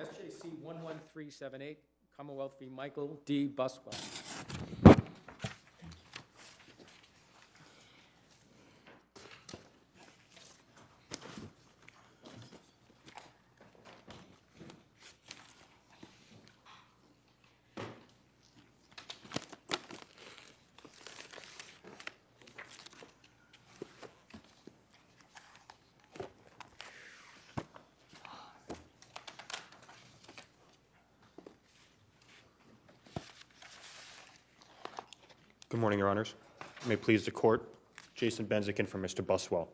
SJC-11378, Commonwealth v. Michael D. Buswell. Good morning, Your Honors. May it please the Court, Jason Benzikin for Mr. Buswell.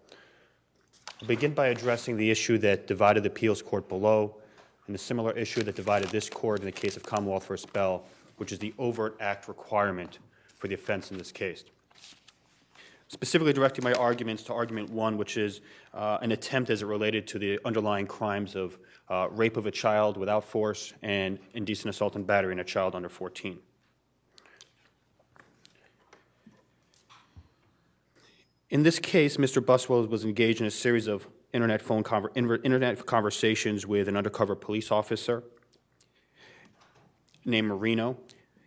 I'll begin by addressing the issue that divided the appeals court below and the similar issue that divided this court in the case of Commonwealth v. Bell, which is the overt act requirement for the offense in this case. Specifically directing my arguments to argument one, which is an attempt as it related to the underlying crimes of rape of a child without force and indecent assault and battery on a child under 14. In this case, Mr. Buswell was engaged in a series of internet conversations with an undercover police officer named Marino.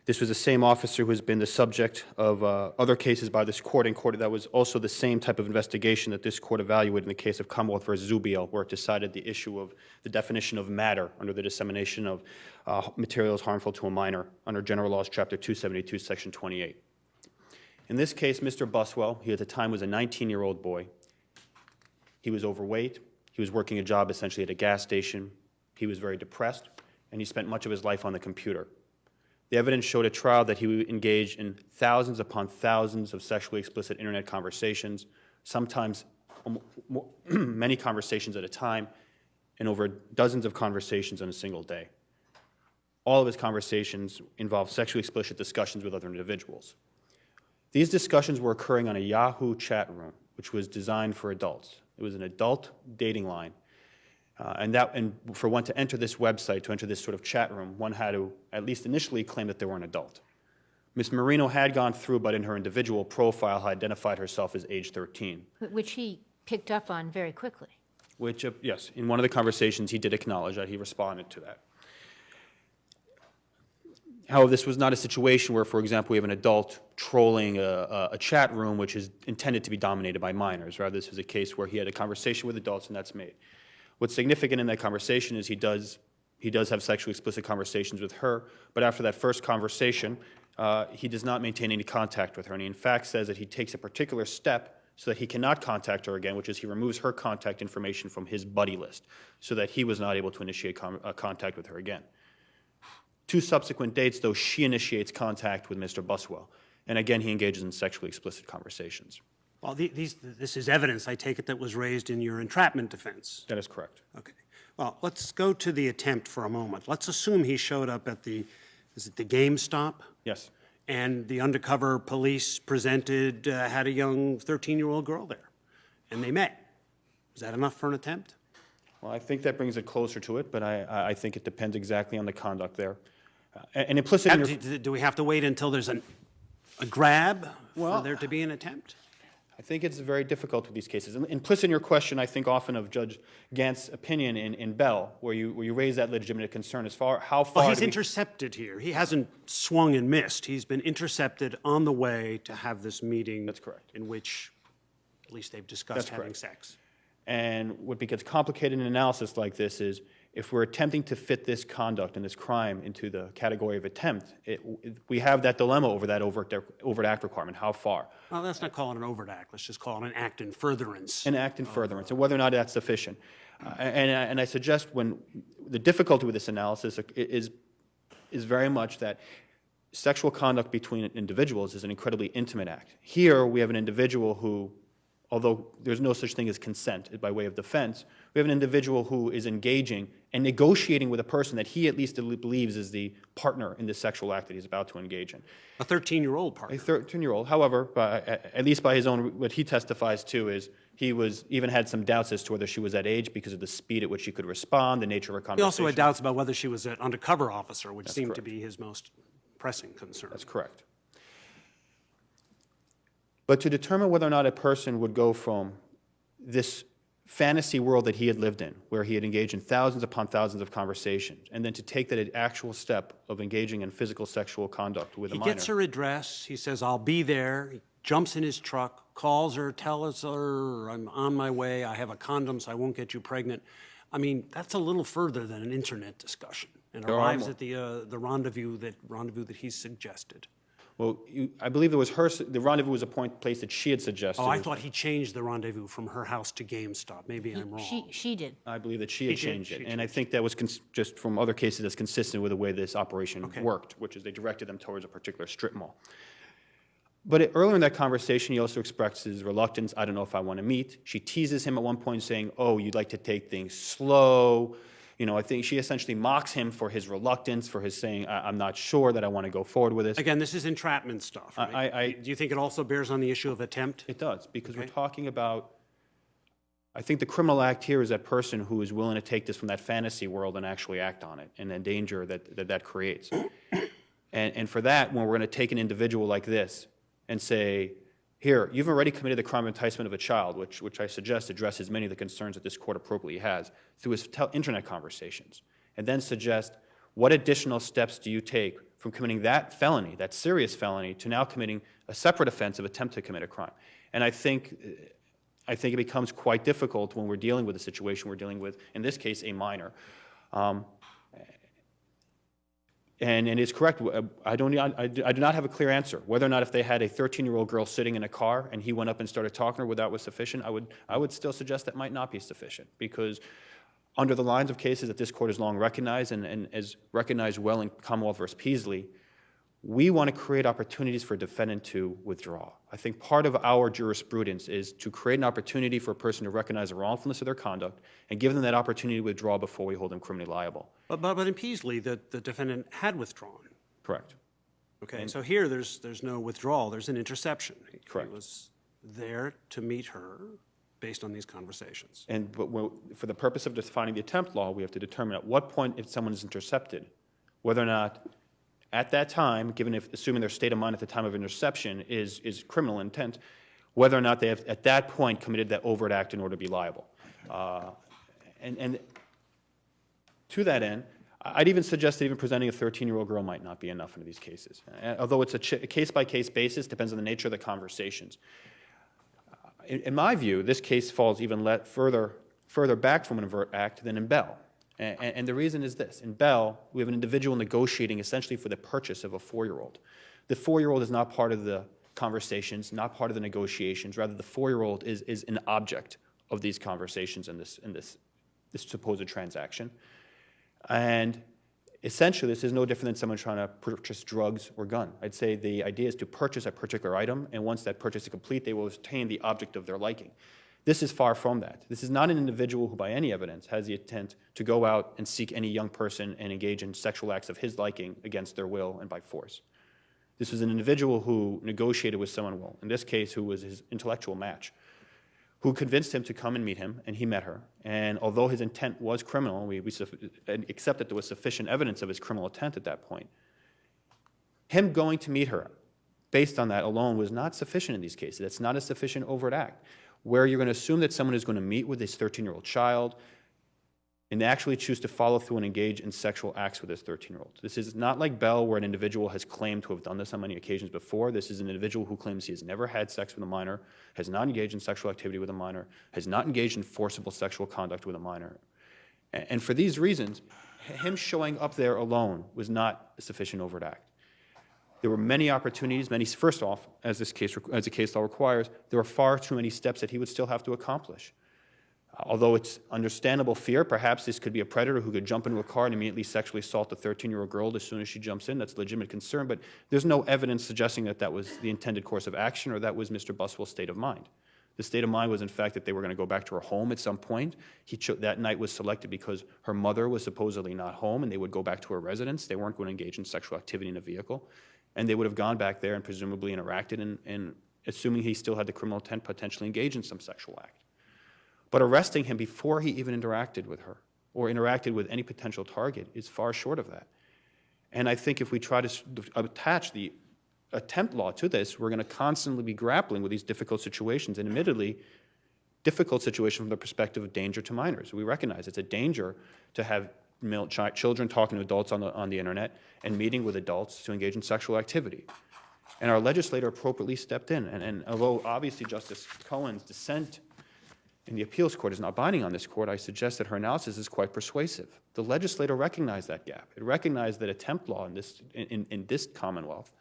This was the same officer who has been the subject of other cases by this court, and that was also the same type of investigation that this court evaluated in the case of Commonwealth v. Buswell, where it decided the issue of the definition of matter under the dissemination of materials harmful to a minor under General Laws, Chapter 272, Section 28. In this case, Mr. Buswell, he at the time was a 19-year-old boy. He was overweight. He was working a job essentially at a gas station. He was very depressed, and he spent much of his life on the computer. The evidence showed at trial that he engaged in thousands upon thousands of sexually explicit internet conversations, sometimes many conversations at a time, and over dozens of conversations in a single day. All of his conversations involved sexually explicit discussions with other individuals. These discussions were occurring on a Yahoo chat room, which was designed for adults. It was an adult dating line. And for one to enter this website, to enter this sort of chat room, one had to at least initially claim that they were an adult. Ms. Marino had gone through, but in her individual profile had identified herself as age 13. Which he picked up on very quickly. Which, yes, in one of the conversations he did acknowledge that he responded to that. However, this was not a situation where, for example, we have an adult trolling a chat room which is intended to be dominated by minors. Rather, this was a case where he had a conversation with adults, and that's made. What's significant in that conversation is he does have sexually explicit conversations with her, but after that first conversation, he does not maintain any contact with her, and he in fact says that he takes a particular step so that he cannot contact her again, which is he removes her contact information from his buddy list so that he was not able to initiate contact with her again. Two subsequent dates, though, she initiates contact with Mr. Buswell. And again, he engages in sexually explicit conversations. Well, this is evidence, I take it, that was raised in your entrapment defense. That is correct. Okay. Well, let's go to the attempt for a moment. Let's assume he showed up at the GameStop? Yes. And the undercover police presented, had a young 13-year-old girl there, and they met. Is that enough for an attempt? Well, I think that brings it closer to it, but I think it depends exactly on the conduct there. And implicit in your... Do we have to wait until there's a grab for there to be an attempt? I think it's very difficult with these cases. Implicit in your question, I think often of Judge Gantz's opinion in Bell, where you raise that legitimate concern as far how far. Well, he's intercepted here. He hasn't swung and missed. He's been intercepted on the way to have this meeting. That's correct. In which, at least, they've discussed having sex. And what gets complicated in an analysis like this is if we're attempting to fit this conduct and this crime into the category of attempt, we have that dilemma over that overt act requirement. How far? Well, let's not call it an overt act. Let's just call it an act in furtherance. An act in furtherance, and whether or not that's sufficient. And I suggest when the difficulty with this analysis is very much that sexual conduct between individuals is an incredibly intimate act. Here, we have an individual who, although there's no such thing as consent by way of defense, we have an individual who is engaging and negotiating with a person that he at least believes is the partner in this sexual act that he's about to engage in. A 13-year-old partner. A 13-year-old. However, at least by his own, what he testifies to is he even had some doubts as to whether she was that age because of the speed at which she could respond, the nature of her conversation. He also had doubts about whether she was an undercover officer, which seemed correct. to be his most pressing concern. That's correct. But to determine whether or not a person would go from this fantasy world that he had lived in, where he had engaged in thousands upon thousands of conversations, and then to take that actual step of engaging in physical sexual conduct with a minor. He gets her address, he says, I'll be there, he jumps in his truck, calls her, tells her, I'm on my way, I have a condom so I won't get you pregnant. I mean, that's a little further than an internet discussion, and arrives at the rendezvous that he's suggested. Well, I believe the rendezvous was a place that she had suggested. Oh, I thought he changed the rendezvous from her house to GameStop. Maybe I'm wrong. She did. I believe that she had changed it. And I think that was just from other cases that's consistent with the way this operation worked, which is they directed them towards a particular strip mall. But earlier in that conversation, he also expresses reluctance. I don't know if I want to meet. She teases him at one point saying, oh, you'd like to take things slow. You know, I think she essentially mocks him for his reluctance, for his saying, I'm not sure that I want to go forward with this. Again, this is entrapment stuff, right? Do you think it also bears on the issue of attempt? It does, because we're talking about, I think the criminal act here is that person who is willing to take this from that fantasy world and actually act on it, and the danger that creates. And for that, when we're going to take an individual like this and say, here, you've already committed the crime of enticement of a child, which I suggest addresses many of the concerns that this court appropriately has through his internet conversations, and then suggest what additional steps do you take from committing that felony, that serious felony, to now committing a separate offense of attempt to commit a crime. And I think it becomes quite difficult when we're dealing with a situation we're dealing with, in this case, a minor. And it's correct, I do not have a clear answer. Whether or not if they had a 13-year-old girl sitting in a car and he went up and started talking to her, whether that was sufficient, I would still suggest that might not be sufficient, because under the lines of cases that this court has long recognized and has recognized well in Commonwealth versus Peasley, we want to create opportunities for a defendant to withdraw. I think part of our jurisprudence is to create an opportunity for a person to recognize the wrongfulness of their conduct and give them that opportunity to withdraw before we hold them criminally liable. But in Peasley, the defendant had withdrawn. Correct. Okay, so here there's no withdrawal, there's an interception. Correct. He was there to meet her based on these conversations. But for the purpose of defining the attempt law, we have to determine at what point if someone is intercepted, whether or not at that time, assuming their state of mind at the time of interception is criminal intent, whether or not they have at that point committed that overt act in order to be liable. And to that end, I'd even suggest that even presenting a 13-year-old girl might not be enough in these cases. Although it's a case-by-case basis, depends on the nature of the conversations. In my view, this case falls even further back from an overt act than in Bell. And the reason is this. In Bell, we have an individual negotiating essentially for the purchase of a 4-year-old. The 4-year-old is not part of the conversations, not part of the negotiations. Rather, the 4-year-old is an object of these conversations and this supposed transaction. And essentially, this is no different than someone trying to purchase drugs or gun. I'd say the idea is to purchase a particular item, and once that purchase is complete, they will obtain the object of their liking. This is far from that. This is not an individual who, by any evidence, has the intent to go out and seek any young person and engage in sexual acts of his liking against their will and by force. This was an individual who negotiated with someone, well, in this case, who was his intellectual match, who convinced him to come and meet him, and he met her. And although his intent was criminal, we accept that there was sufficient evidence of his criminal intent at that point. Him going to meet her, based on that alone, was not sufficient in these cases. That's not a sufficient overt act, where you're going to assume that someone is going to meet with his 13-year-old child and actually choose to follow through and engage in sexual acts with his 13-year-old. This is not like Bell, where an individual has claimed to have done this on many occasions before. This is an individual who claims he has never had sex with a minor, has not engaged in sexual activity with a minor, has not engaged in forcible sexual conduct with a minor. And for these reasons, him showing up there alone was not a sufficient overt act. There were many opportunities, first off, as the case law requires, there were far too many steps that he would still have to accomplish. Although it's understandable fear, perhaps this could be a predator who could jump into a car and immediately sexually assault a 13-year-old girl as soon as she jumps in. That's a legitimate concern, but there's no evidence suggesting that that was the intended course of action or that was Mr. Buswell's state of mind. The state of mind was, in fact, that they were going to go back to her home at some point. That night was selected because her mother was supposedly not home, and they would go back to her residence. They weren't going to engage in sexual activity in a vehicle. And they would have gone back there and presumably interacted and assuming he still had the criminal intent, potentially engage in some sexual act. But arresting him before he even interacted with her or interacted with any potential target is far short of that. And I think if we try to attach the attempt law to this, we're going to constantly be grappling with these difficult situations. And admittedly, difficult situation from the perspective of danger to minors. We recognize it's a danger to have children talking to adults on the internet and meeting with adults to engage in sexual activity. And our legislator appropriately stepped in. And although obviously Justice Cohen's dissent in the appeals court is not binding on this court, I suggest that her analysis is quite persuasive. The legislator recognized that gap. It recognized that attempt law in this Commonwealth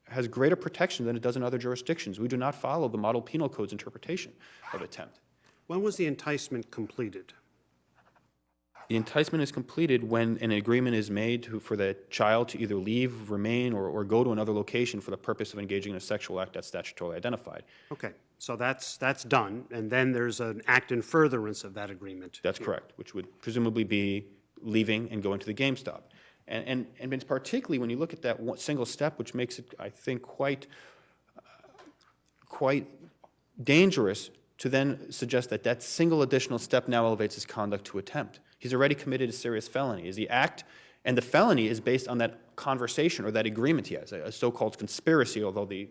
has greater protection than it does in other jurisdictions. We do not follow the model penal code's interpretation of attempt. When was the enticement completed? The enticement is completed when an agreement is made for the child to either leave, remain, or go to another location for the purpose of engaging in a sexual act that's statutorily identified. Okay, so that's done, and then there's an act in furtherance of that agreement. That's correct, which would presumably be leaving and going to the GameStop. And it's particularly when you look at that one single step, which makes it, I think, quite dangerous to then suggest that that single additional step now elevates his conduct to attempt. He's already committed a serious felony. Is the act, and the felony is based on that conversation or that agreement he has, a so-called conspiracy, although the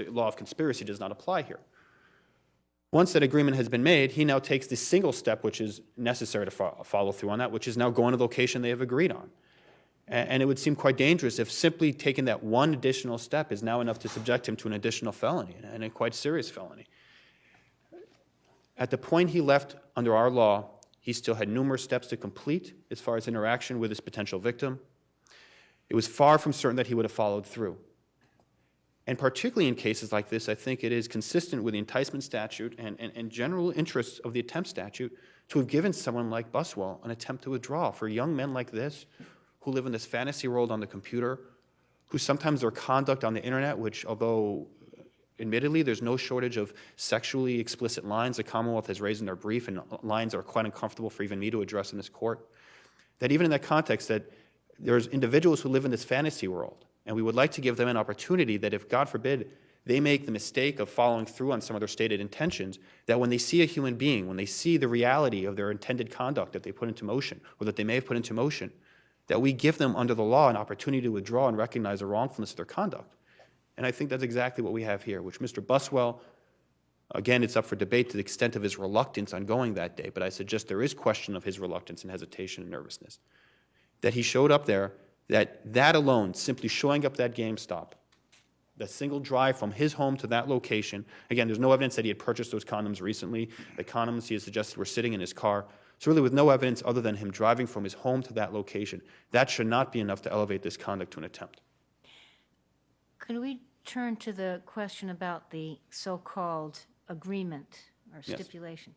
law of conspiracy does not apply here. Once that agreement has been made, he now takes the single step which is necessary to follow through on that, which is now going to the location they have agreed on. And it would seem quite dangerous if simply taking that one additional step is now enough to subject him to an additional felony, and a quite serious felony. At the point he left under our law, he still had numerous steps to complete as far as interaction with his potential victim. It was far from certain that he would have followed through. And particularly in cases like this, I think it is consistent with the enticement statute and general interests of the attempt statute to have given someone like Buswell an attempt to withdraw. For young men like this, who live in this fantasy world on the computer, who sometimes their conduct on the internet, which although admittedly there's no shortage of sexually explicit lines the Commonwealth has raised in their brief, and lines that are quite uncomfortable for even me to address in this court, that even in that context that there's individuals who live in this fantasy world, and we would like to give them an opportunity that if, God forbid, they make the mistake of following through on some of their stated intentions, that when they see a human being, when they see the reality of their intended conduct that they put into motion, or that they may have put into motion, that we give them under the law an opportunity to withdraw and recognize the wrongfulness of their conduct. And I think that's exactly what we have here, which Mr. Buswell, again, it's up for debate to the extent of his reluctance on going that day, but I suggest there is question of his reluctance and hesitation and nervousness. That he showed up there, that alone, simply showing up at GameStop, the single drive from his home to that location, again, there's no evidence that he had purchased those condoms recently. The condoms he has suggested were sitting in his car. So really with no evidence other than him driving from his home to that location, that should not be enough to elevate this conduct to an attempt. Could we turn to the question about the so-called agreement or Yes. stipulation?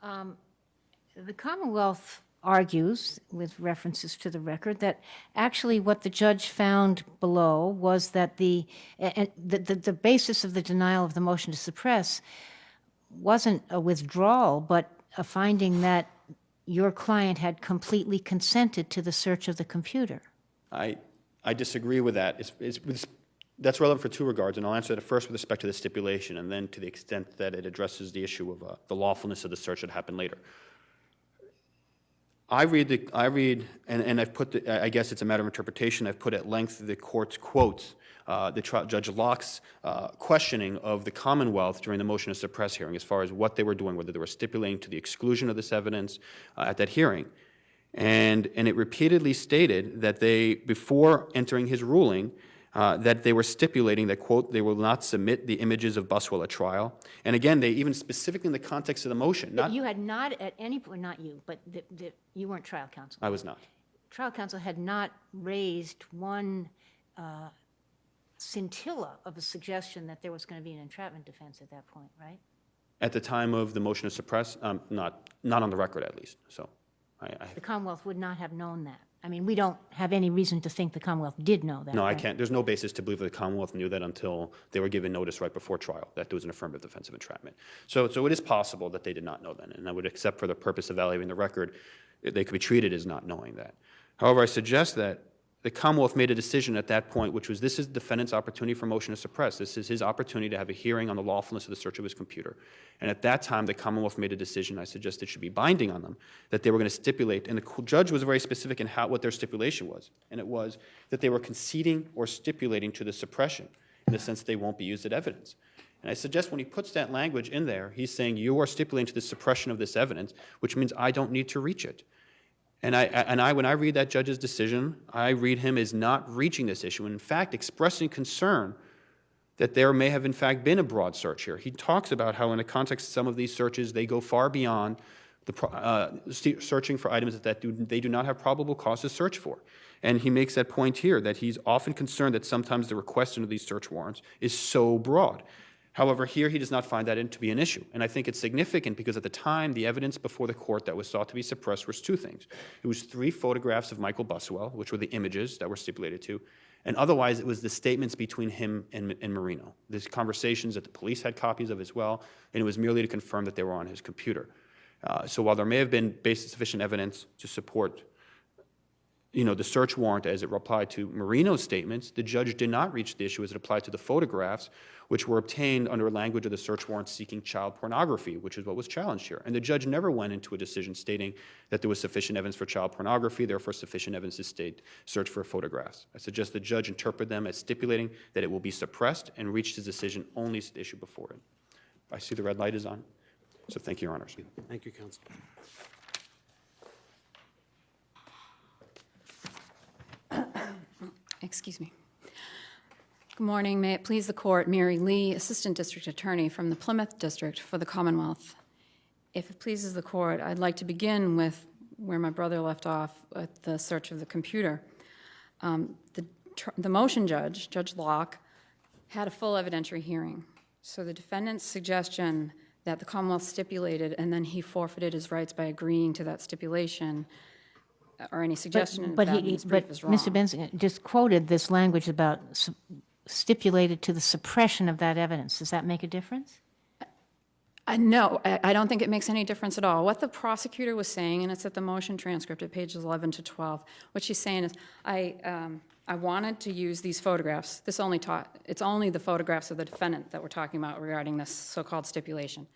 The Commonwealth argues, with references to the record, that actually what the judge found below was that the basis of the denial of the motion to suppress wasn't a withdrawal, but a finding that your client had completely consented to the search of the computer. I disagree with that. That's relevant for two regards, and I'll answer that first with respect to the stipulation, and then to the extent that it addresses the issue of the lawfulness of the search that happened later. I read, and I've put, I guess it's a matter of interpretation, I've put at length the court's quotes, Judge Locke's questioning of the Commonwealth during the motion to suppress hearing as far as what they were doing, whether they were stipulating to the exclusion of this evidence at that hearing. And it repeatedly stated that they, before entering his ruling, that they were stipulating that, quote, they will not submit the images of Buswell at trial. And again, they even specifically in the context of the motion, not... You had not at any point, not you, but you weren't trial counsel. I was not. Trial counsel had not raised one scintilla of a suggestion that there was going to be an entrapment defense at that point, right? At the time of the motion to suppress, not on the record at least, so The Commonwealth would not have known that. I mean, we don't have any reason to think the Commonwealth did know that. No, I right? can't. There's no basis to believe that the Commonwealth knew that until they were given notice right before trial that there was an affirmative defense of entrapment. So it is possible that they did not know then, and I would accept for the purpose of evaluating the record, they could be treated as not knowing that. However, I suggest that the Commonwealth made a decision at that point, which was this is the defendant's opportunity for motion to suppress. This is his opportunity to have a hearing on the lawfulness of the search of his computer. And at that time, the Commonwealth made a decision, I suggest it should be binding on them, that they were going to stipulate, and the judge was very specific in what their stipulation was. And it was that they were conceding or stipulating to the suppression in the sense they won't be used as evidence. And I suggest when he puts that language in there, he's saying you are stipulating to the suppression of this evidence, which means I don't need to reach it. And when I read that judge's decision, I read him as not reaching this issue, and in fact expressing concern that there may have in fact been a broad search here. He talks about how in the context of some of these searches, they go far beyond searching for items that they do not have probable cause to search for. And he makes that point here, that he's often concerned that sometimes the request under these search warrants is so broad. However, here he does not find that to be an issue. And I think it's significant because at the time, the evidence before the court that was sought to be suppressed was two things. It was 3 photographs of Michael Buswell, which were the images that were stipulated to, and otherwise it was the statements between him and Marino. These conversations that the police had copies of as well, and it was merely to confirm that they were on his computer. So while there may have been sufficient evidence to support the search warrant as it applied to Marino's statements, the judge did not reach the issue as it applied to the photographs, which were obtained under language of the search warrant seeking child pornography, which is what was challenged here. And the judge never went into a decision stating that there was sufficient evidence for child pornography, therefore sufficient evidence to search for photographs. I suggest the judge interpret them as stipulating that it will be suppressed and reached his decision only as the issue before it. I see the red light is on. So thank you, Your Honors. Thank you, counsel. Excuse me. Good morning. May it please the court, Mary Lee, Assistant District Attorney from the Plymouth District for the Commonwealth. If it pleases the court, I'd like to begin with where my brother left off with the search of the computer. The motion judge, Judge Locke, had a full evidentiary hearing. So the defendant's suggestion that the Commonwealth stipulated and then he forfeited his rights by agreeing to that stipulation or any suggestion of that in his brief is wrong. Mr. Benson just quoted this language about stipulated to the suppression of that evidence. Does that make a difference? No, I don't think it makes any difference at all. What the prosecutor was saying, and it's at the motion transcript at pages 11 to 12, what she's saying is, I wanted to use these photographs. It's only the photographs of the defendant that we're talking about regarding this so-called stipulation.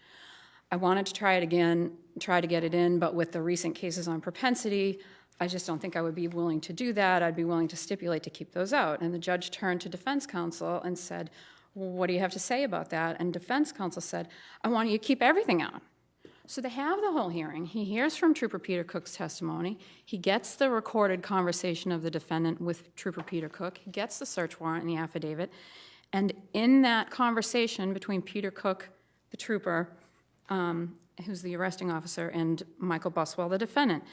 I wanted to try it again, try to get it in, but with the recent cases on propensity, I just don't think I would be willing to do that. I'd be willing to stipulate to keep those out. And the judge turned to defense counsel and said, well, what do you have to say about that? And defense counsel said, I want you to keep everything out. So they have the whole hearing. He hears from Trooper Peter Cook's testimony. He gets the recorded conversation of the defendant with Trooper Peter Cook. He gets the search warrant and the affidavit. And in that conversation between Peter Cook, the trooper, who's the arresting officer, and Michael Buswell, the defendant,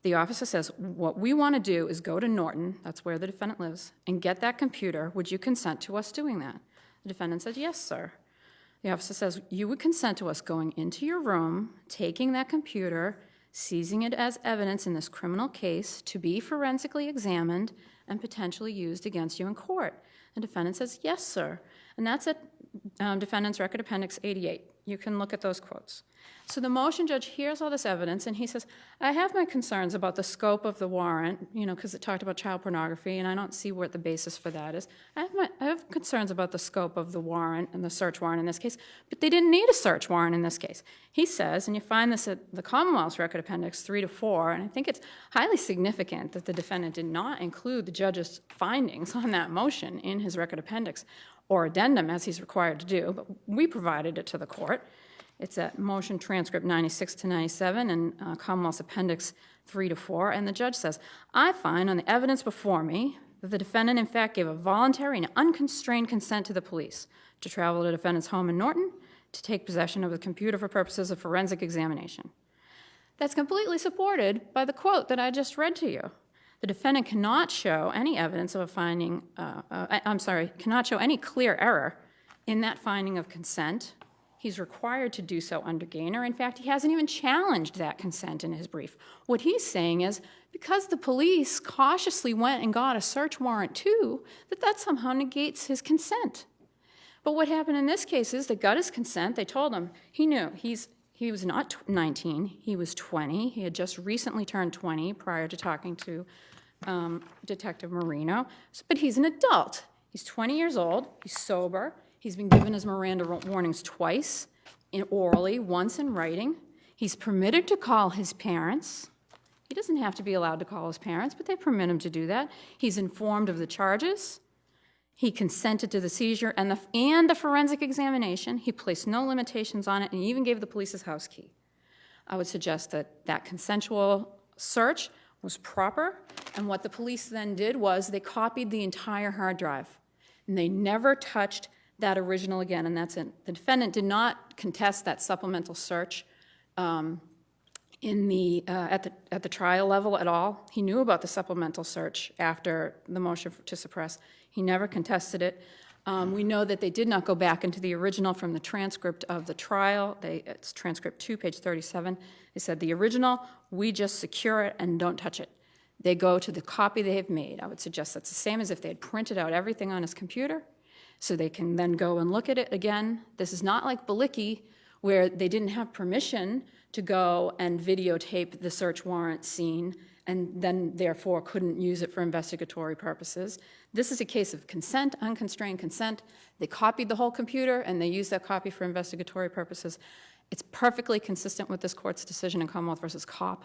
the officer says, what we want to do is go to Norton, that's where the defendant lives, and get that computer. Would you consent to us doing that? The defendant said, yes, sir. The officer says, you would consent to us going into your room, taking that computer, seizing it as evidence in this criminal case to be forensically examined and potentially used against you in court. The defendant says, yes, sir. And that's at Defendant's Record Appendix 88. You can look at those quotes. So the motion judge hears all this evidence, and he says, I have my concerns about the scope of the warrant, because it talked about child pornography, and I don't see what the basis for that is. I have concerns about the scope of the warrant and the search warrant in this case, but they didn't need a search warrant in this case. He says, and you find this at the Commonwealth's Record Appendix 3 to 4, and I think it's highly significant that the defendant did not include the judge's findings on that motion in his record appendix or addendum, as he's required to do, but we provided it to the court. It's at motion transcript 96 to 97 and Commonwealth's Appendix 3 to 4, and the judge says, I find on the evidence before me that the defendant in fact gave a voluntary and unconstrained consent to the police to travel to the defendant's home in Norton to take possession of the computer for purposes of forensic examination. That's completely supported by the quote that I just read to you. The defendant cannot show any evidence of a finding, cannot show any clear error in that finding of consent. He's required to do so under Gaynor. In fact, he hasn't even challenged that consent in his brief. What he's saying is, because the police cautiously went and got a search warrant too, that somehow negates his consent. But what happened in this case is they got his consent. They told him he knew he was not 19, he was 20. He had just recently turned 20 prior to talking to Detective Marino. But he's an adult. He's 20 years old. He's sober. He's been given his Miranda warnings twice, orally, once in writing. He's permitted to call his parents. He doesn't have to be allowed to call his parents, but they permit him to do that. He's informed of the charges. He consented to the seizure and the forensic examination. He placed no limitations on it and even gave the police his house key. I would suggest that that consensual search was proper, and what the police then did was they copied the entire hard drive, and they never touched that original again, and that's it. The defendant did not contest that supplemental search at the trial level at all. He knew about the supplemental search after the motion to suppress. He never contested it. We know that they did not go back into the original from the transcript of the trial. It's transcript 2, page 37. They said, the original, we just secure it and don't touch it. They go to the copy they have made. I would suggest that's the same as if they had printed out everything on his computer, so they can then go and look at it again. This is not like Balicki, where they didn't have permission to go and videotape the search warrant scene and then therefore couldn't use it for investigatory purposes. This is a case of consent, unconstrained consent. They copied the whole computer and they used that copy for investigatory purposes. It's perfectly consistent with this court's decision in Commonwealth versus Kopp,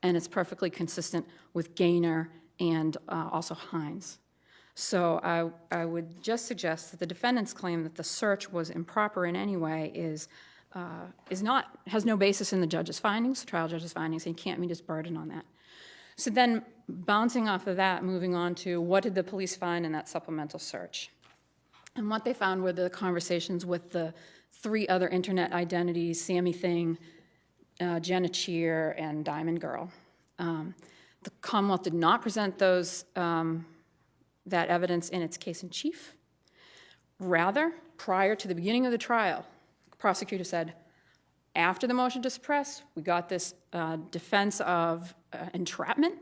and it's perfectly consistent with Gaynor and also Hines. So I would just suggest that the defendant's claim that the search was improper in any way has no basis in the judge's findings, the trial judge's findings, and he can't meet his burden on that. So then, bouncing off of that, moving on to what did the police find in that supplemental search? And what they found were the conversations with the 3 other internet identities, Sammy Thing, Jenna Cheer, and Diamond Girl. The Commonwealth did not present that evidence in its case in chief. Rather, prior to the beginning of the trial, the prosecutor said, after the motion to suppress, we got this defense of entrapment,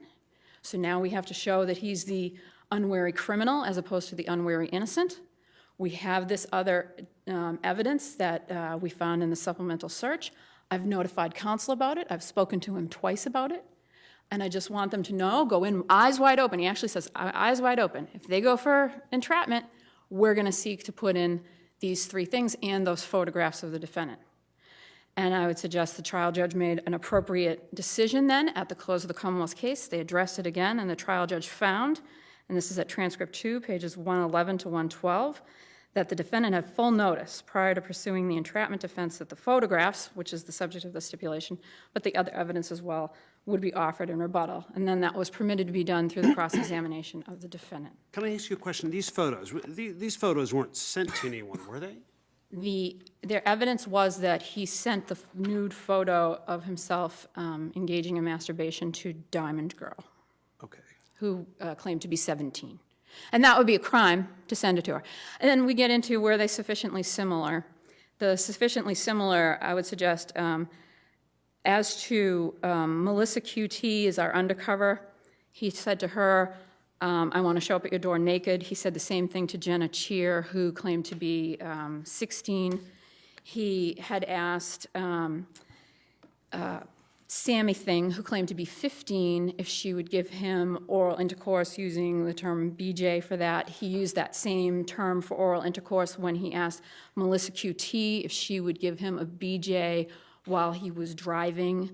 so now we have to show that he's the unwary criminal as opposed to the unwary innocent. We have this other evidence that we found in the supplemental search. I've notified counsel about it. I've spoken to him twice about it. And I just want them to know, go in eyes wide open. He actually says, eyes wide open. If they go for entrapment, we're going to seek to put in these 3 things and those photographs of the defendant. And I would suggest the trial judge made an appropriate decision then at the close of the Commonwealth's case. They addressed it again, and the trial judge found, and this is at transcript 2, pages 111 to 112, that the defendant had full notice prior to pursuing the entrapment defense that the photographs, which is the subject of the stipulation, but the other evidence as well, would be offered in rebuttal. And then that was permitted to be done through the cross-examination of the defendant. Can I ask you a question? These photos weren't sent to anyone, were they? Their evidence was that he sent the nude photo of himself engaging in masturbation to Diamond Girl, Okay. who claimed to be 17. And that would be a crime to send it to her. And then we get into were they sufficiently similar. The sufficiently similar, I would suggest, as to Melissa QT is our undercover. He said to her, I want to show up at your door naked. He said the same thing to Jenna Cheer, who claimed to be 16. He had asked Sammy Thing, who claimed to be 15, if she would give him oral intercourse using the term BJ for that. He used that same term for oral intercourse when he asked Melissa QT if she would give him a BJ while he was driving.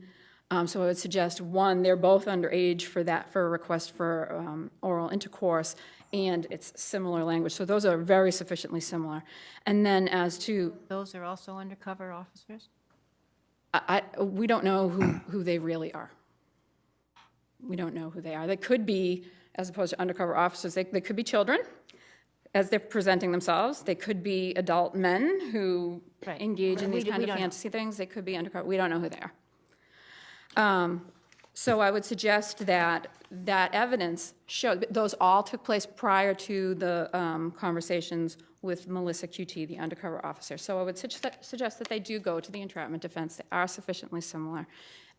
So I would suggest, one, they're both underage for a request for oral intercourse, and it's similar language. So those are very sufficiently similar. And then as to... Those are also undercover officers? we don't know who they really are. We don't know who they are. They could be, as opposed to undercover officers, they could be children as they're presenting themselves. They could be adult men who engage in these kind of fantasy things. They could be undercover. We don't know who they are. So I would suggest that that evidence showed, those all took place prior to the conversations with Melissa QT, the undercover officer. So I would suggest that they do go to the entrapment defense. They are sufficiently similar,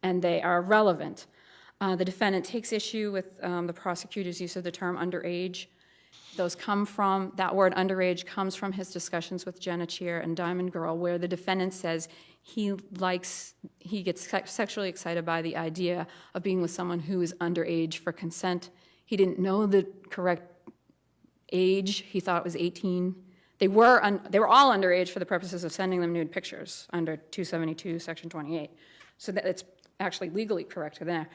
and they are relevant. The defendant takes issue with the prosecutor's use of the term underage. Those come from, that word underage comes from his discussions with Jenna Cheer and Diamond Girl, where the defendant says he gets sexually excited by the idea of being with someone who is underage for consent. He didn't know the correct age. He thought it was 18. They were all underage for the purposes of sending them nude pictures under 272, Section 28. So that it's actually legally correct there.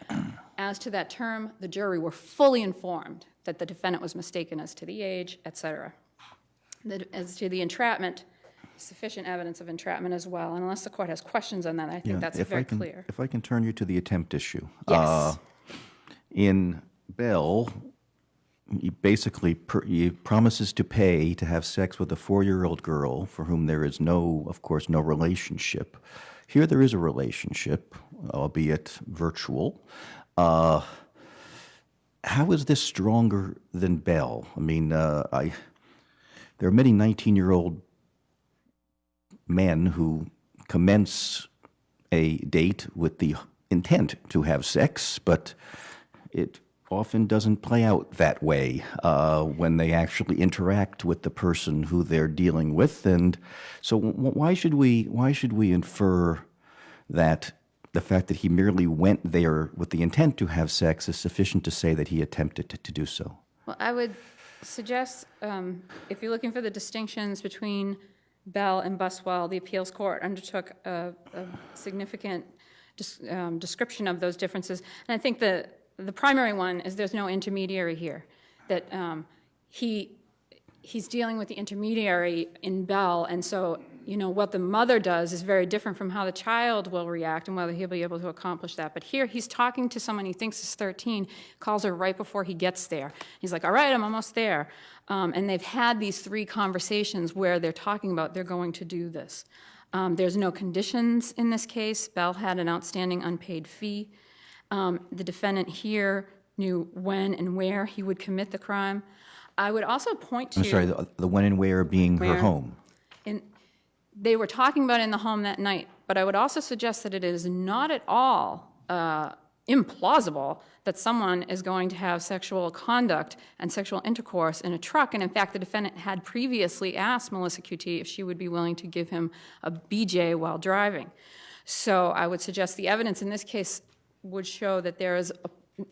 As to that term, the jury were fully informed that the defendant was mistaken as to the age, et cetera. As to the entrapment, sufficient evidence of entrapment as well. And unless the court has questions on that, I think that's very clear. If I can turn you to the attempt issue. Yes. In Bell, he basically he promises to pay to have sex with a 4-year-old girl for whom there is of course, no relationship. Here there is a relationship, albeit virtual. How is this stronger than Bell? I mean, there are many 19-year-old men who commence a date with the intent to have sex, but it often doesn't play out that way when they actually interact with the person who they're dealing with. And so why should we infer that the fact that he merely went there with the intent to have sex is sufficient to say that he attempted to do so? Well, I would suggest, if you're looking for the distinctions between Bell and Buswell, the appeals court undertook a significant description of those differences. And I think the primary one is there's no intermediary here, that he's dealing with the intermediary in Bell, and so what the mother does is very different from how the child will react and whether he'll be able to accomplish that. But here he's talking to someone he thinks is 13, calls her right before he gets there. He's like, all right, I'm almost there. And they've had these 3 conversations where they're talking about they're going to do this. There's no conditions in this case. Bell had an outstanding unpaid fee. The defendant here knew when and where he would commit the crime. I would also point to... I'm sorry, the when and where being her Where? home. They were talking about it in the home that night, but I would also suggest that it is not at all implausible that someone is going to have sexual conduct and sexual intercourse in a truck. And in fact, the defendant had previously asked Melissa QT if she would be willing to give him a BJ while driving. So I would suggest the evidence in this case would show that it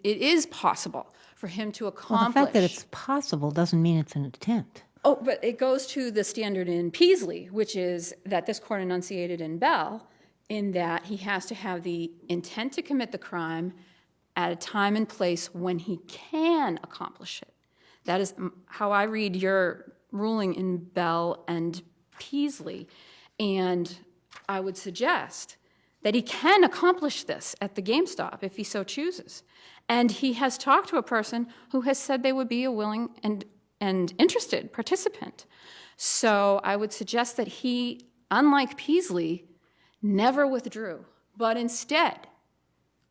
is possible for him to accomplish... Well, the fact that it's possible doesn't mean it's an attempt. Oh, but it goes to the standard in Peasley, which is that this court enunciated in Bell, in that he has to have the intent to commit the crime at a time and place when he can accomplish it. That is how I read your ruling in Bell and Peasley. And I would suggest that he can accomplish this at the GameStop if he so chooses. And he has talked to a person who has said they would be a willing and interested participant. So I would suggest that he, unlike Peasley, never withdrew, but instead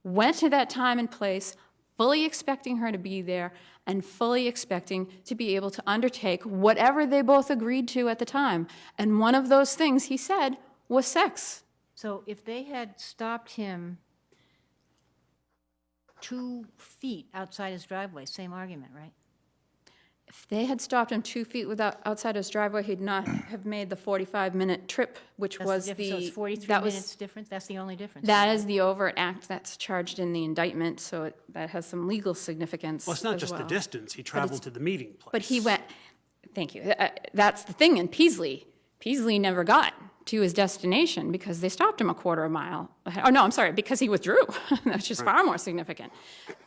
went to that time and place, fully expecting her to be there and fully expecting to be able to undertake whatever they both agreed to at the time. And one of those things, he said, was sex. So if they had stopped him 2 feet outside his driveway, same argument, right? If they had stopped him 2 feet outside his driveway, he'd not have made the 45-minute trip, which was So it's 43 minutes difference? That's the only difference? That is the overt act that's charged in the indictment, so that has some legal significance. Well, it's not as just the well. distance. He traveled to the meeting place. But he went, thank you. That's the thing in Peasley. Peasley never got to his destination because they stopped him a quarter of a mile. Oh, no, I'm sorry, because he withdrew, which is far more significant.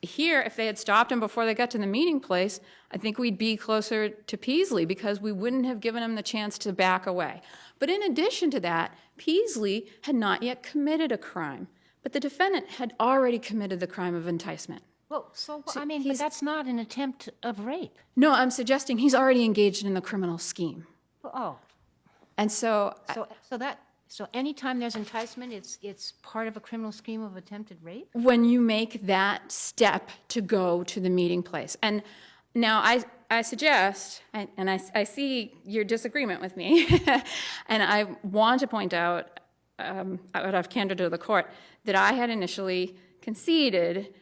Here, if they had stopped him before they got to the meeting place, I think we'd be closer to Peasley because we wouldn't have given him the chance to back away. But in addition to that, Peasley had not yet committed a crime, but the defendant had already committed the crime of enticement. Well, but that's not an attempt of rape. No, I'm suggesting he's already engaged in the criminal scheme. Oh, And so so anytime there's enticement, it's part of a criminal scheme of attempted rape? when you make that step to go to the meeting place. And now I suggest, and I see your disagreement with me, and I want to point out, out of candor to the court, that I had initially conceded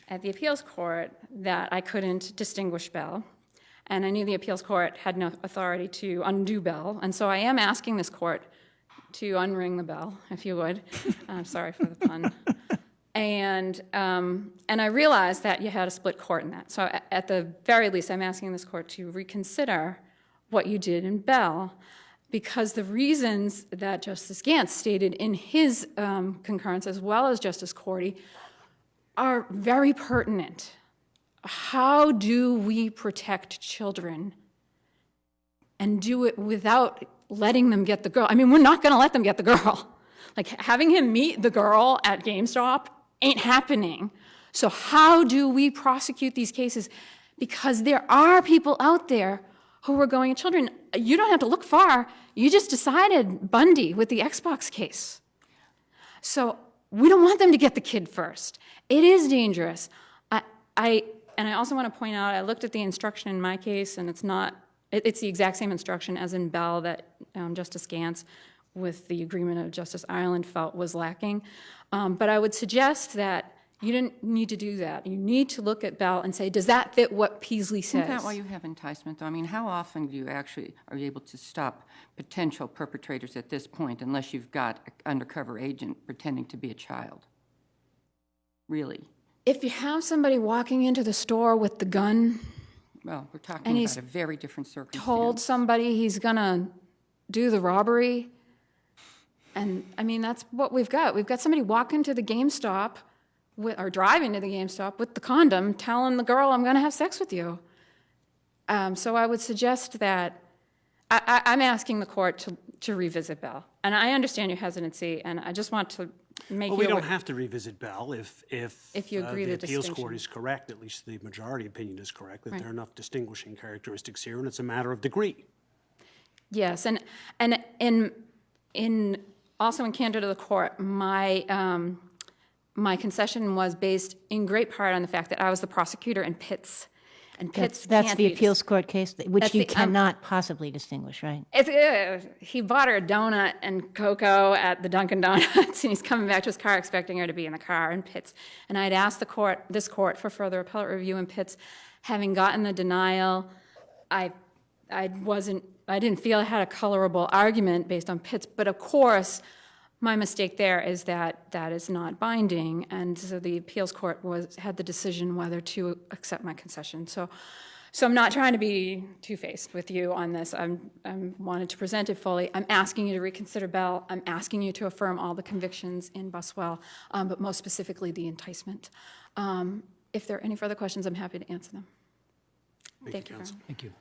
at the appeals court that I couldn't distinguish Bell. And I knew the appeals court had no authority to undo Bell. And so I am asking this court to unring the bell, if you would. I'm sorry for the pun. And I realized that you had a split court in that. So at the very least, I'm asking this court to reconsider what you did in Bell, because the reasons that Justice Gantz stated in his concurrence, as well as Justice Cordy, are very pertinent. How do we protect children and do it without letting them get the girl. I mean, we're not going to let them get the girl. Like, having him meet the girl at GameStop ain't happening. So how do we prosecute these cases? Because there are people out there who are going, children, you don't have to look far. You just decided Bundy with the Xbox case. So we don't want them to get the kid first. It is dangerous. And I also want to point out, I looked at the instruction in my case, and it's the exact same instruction as in Bell that Justice Gantz, with the agreement of Justice Ireland, felt was lacking. But I would suggest that you didn't need to do that. You need to look at Bell and say, does that fit what Peasley says? Isn't that why you have enticement, though? I mean, how often do you actually are you able to stop potential perpetrators at this point unless you've got an undercover agent pretending to be a child? Really? If you have somebody walking into the store with the gun, Well, we're And talking he's about a very different circumstance. told somebody he's going to do the robbery, and I mean, that's what we've got. We've got somebody walking to the GameStop or driving to the GameStop with the condom, telling the girl, I'm going to have sex with you. So I would suggest that I'm asking the court to revisit Bell. And I understand your hesitancy, and I just want to make Well, you we don't aware. have to revisit Bell if you agree the the appeals distinction. court is correct, at least the majority opinion is correct, that Right. there are enough distinguishing characteristics here, and it's a matter of degree. Yes, and in also in candor to the court, my concession was based in great part on the fact that I was the prosecutor in Pitts, and Pitts That's can't the be- appeals court case, which That's you the, cannot possibly distinguish, right? He bought her a donut and cocoa at the Dunkin' Donuts, and he's coming back to his car expecting her to be in the car in Pitts. And I had asked this court for further appellate review in Pitts. Having gotten the denial, I didn't feel I had a colorable argument based on Pitts, but of course, my mistake there is that that is not binding, and so the appeals court had the decision whether to accept my concession. So I'm not trying to be two-faced with you on this. I wanted to present it fully. I'm asking you to reconsider Bell. I'm asking you to affirm all the convictions in Buswell, but most specifically the enticement. If there are any further questions, I'm happy to answer them. Thank you, counsel. Brian. Thank you.